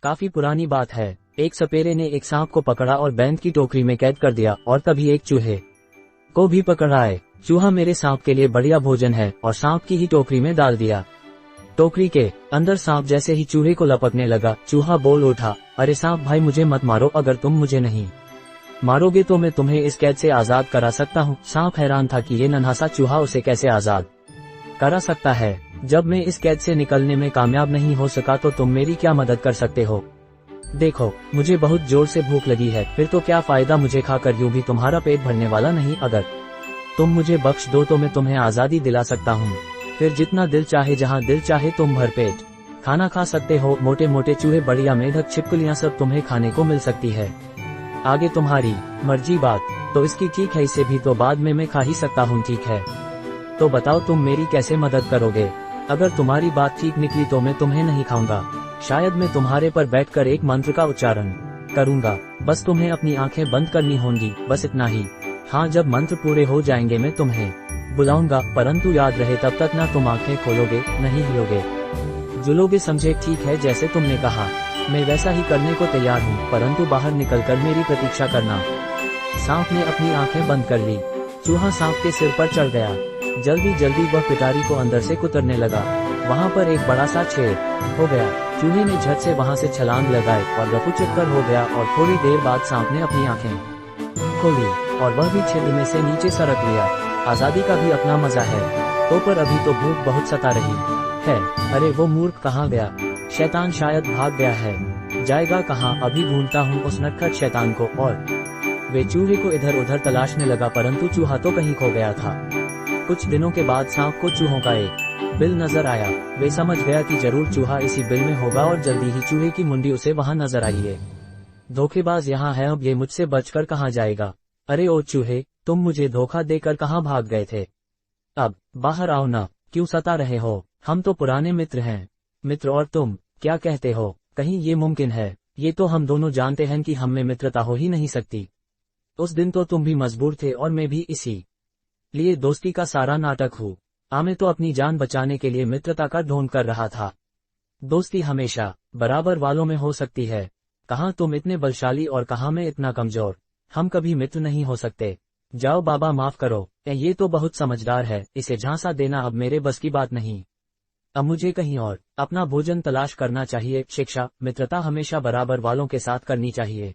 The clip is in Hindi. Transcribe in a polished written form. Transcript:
काफी पुरानी बात है। एक सपेरे ने एक सांप को पकड़ा और बैंड की टोकरी में कैद कर दिया और तभी एक चूहे को भी पकड़ आए। चूहा मेरे सांप के लिए बढ़िया भोजन है और सांप की ही टोकरी में डाल दिया। टोकरी के अंदर सांप जैसे ही चूहे को लपकने लगा, चूहा बोल उठा, अरे सांप भाई मुझे मत मारो, अगर तुम मुझे नहीं मारोगे तो मैं तुम्हें इस कैद से आजाद करा सकता हूँ। सांप हैरान था कि ये नन्हा सा चूहा उसे कैसे आजाद करा सकता है। जब मैं इस कैद से निकलने में कामयाब नहीं हो सका तो तुम मेरी क्या मदद कर सकते हो? देखो, मुझे बहुत जोर से भूख लगी है, फिर तो क्या फायदा मुझे खाकर, यूं भी तुम्हारा पेट भरने वाला नहीं। अगर तुम मुझे बख्श दो तो मैं तुम्हें आजादी दिला सकता हूँ। फिर जितना दिल चाहे जहाँ दिल चाहे तुम भरपेट खाना खा सकते हो। मोटे मोटे चूहे, बढ़िया मेढक, छिपकलियाँ सब तुम्हें खाने को मिल सकती है। आगे तुम्हारी मर्जी। बात तो इसकी ठीक है, इसे भी तो बाद में मैं खा ही सकता हूँ। ठीक है, तो बताओ तुम मेरी कैसे मदद करोगे? अगर तुम्हारी बात ठीक निकली तो मैं तुम्हें नहीं खाऊंगा। शायद मैं तुम्हारे पर बैठकर एक मंत्र का उच्चारण करूंगा। बस तुम्हें अपनी आंखें बंद करनी होंगी, बस इतना ही। हाँ, जब मंत्र पूरे हो जाएंगे मैं तुम्हें बुलाऊंगा, परंतु याद रहे तब तक ना तुम आंखें खोलोगे, नहीं हिलोगे, जुलोगे, समझे? ठीक है, जैसे तुमने कहा मैं वैसा ही करने को तैयार हूँ, परंतु बाहर निकलकर मेरी प्रतीक्षा करना। सांप ने अपनी आंखें बंद कर ली। चूहा सांप के सिर पर चढ़ गया। जल्दी जल्दी वह पिटारी को अंदर से कुतरने लगा। वहाँ पर एक बड़ा सा छेद हो गया। चूहे ने झट से वहाँ से छलांग लगाई और रफूचक्कर हो गया और थोड़ी देर बाद सांप ने अपनी आंखें खोली और वह भी छेद में से नीचे सरक लिया। आजादी का भी अपना मजा है। तो पर अभी तो भूख बहुत सता रही है। अरे वो मूर्ख कहाँ गया? शैतान शायद भाग गया है। जाएगा कहाँ? अभी ढूंढता हूँ उस नटखट शैतान को। और वे चूहे को इधर उधर तलाशने लगा, परंतु चूहा तो कहीं खो गया था। कुछ दिनों के बाद सांप को चूहों का एक बिल नजर आया। वे समझ गया कि जरूर चूहा इसी बिल में होगा और जल्दी ही चूहे की मुंडी उसे वहां नजर आई है। धोखेबाज यहाँ है, अब ये मुझसे बचकर कहाँ जाएगा? अरे ओ चूहे, तुम मुझे धोखा देकर कहाँ भाग गए थे? अब बाहर आओ ना, क्यों सता रहे हो? हम तो पुराने मित्र हैं। मित्र और तुम क्या कहते हो? कहीं ये मुमकिन है? ये तो हम दोनों जानते हैं कि हम में मित्रता हो ही नहीं सकती। उस दिन तो तुम भी मजबूर थे और मैं भी, इसी लिए दोस्ती का सारा नाटक हूँ। मैं तो अपनी जान बचाने के लिए मित्रता का ढोंग कर रहा था। दोस्ती हमेशा बराबर वालों में हो सकती है। कहाँ तुम इतने बलशाली और कहाँ मैं इतना कमजोर। हम कभी मित्र नहीं हो सकते। जाओ बाबा, माफ करो, ये तो बहुत समझदार है, इसे झांसा देना अब मेरे बस की बात नहीं। अब मुझे कहीं और अपना भोजन तलाश करना चाहिए। शिक्षा, मित्रता हमेशा बराबर वालों के साथ करनी चाहिए।